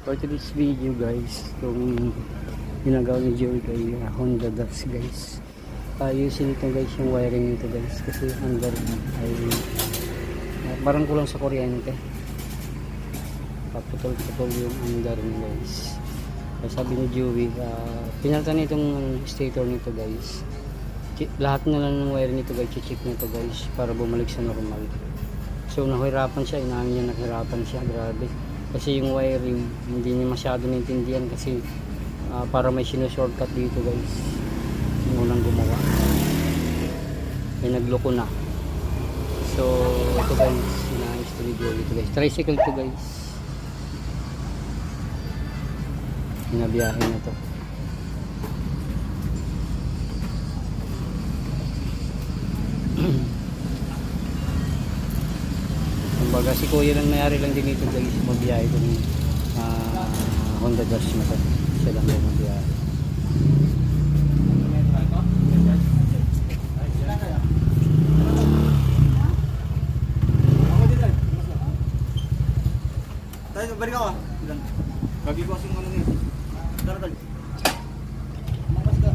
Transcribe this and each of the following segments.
For today's video guys, itong ginagawa ni Joey kay Honda Dust guys. Ayusin ito guys yung wiring nito guys kasi under ay parang kulang sa kuryente. Paputol-putol yung under niya guys. Kaya sabi ni Joey, pinalitan itong stator nito guys. Lahat na lang ng wire nito guys, check nito guys para bumalik sa normal. So nahirapan siya, inamin niya nahirapan siya, grabe. Kasi yung wiring hindi niya masyado naintindihan kasi para may shortcut dito guys yung unang gumawa ay nagloko na. So ito guys, inaayos to video ito guys, tricycle to guys, binabiyahe na to. Kumbaga si kuya lang mayari lang din ito guys, mabiyahe itong Honda Dust na to. Siya lang yung mabiyahe. Tayo, balik ako. Bagi ko kasing ano nito. Tara, tara. Makas ka.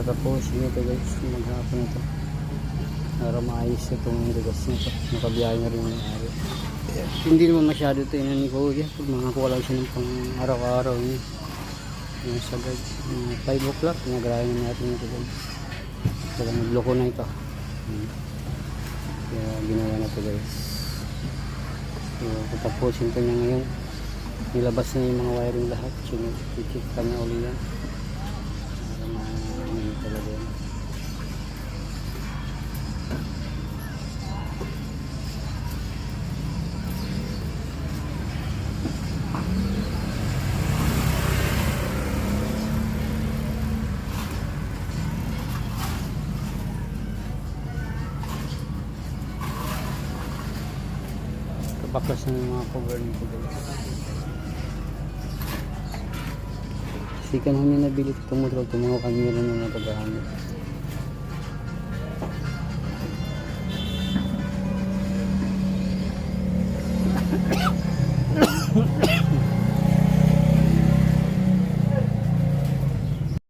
Tapos ito guys, maghapon na ito para maayos itong dugas na ito. Nakabiyahe na rin yung ari. Hindi naman masyado ito yun ni kuya pag makakuha lang siya ng pang araw-araw niya. Yung sagad 5 o'clock nagarayan na natin ito guys. Kaya nagloko na ito. Kaya ginawa na ito guys. So patapusin ko niya ngayon, nilabas na yung mga wiring lahat. Check ka na ulit yan talaga yan. Kapaklas na yung mga cover nito guys. Kasi kanina nabili itong motor, tumawa kami rin na nagagamit.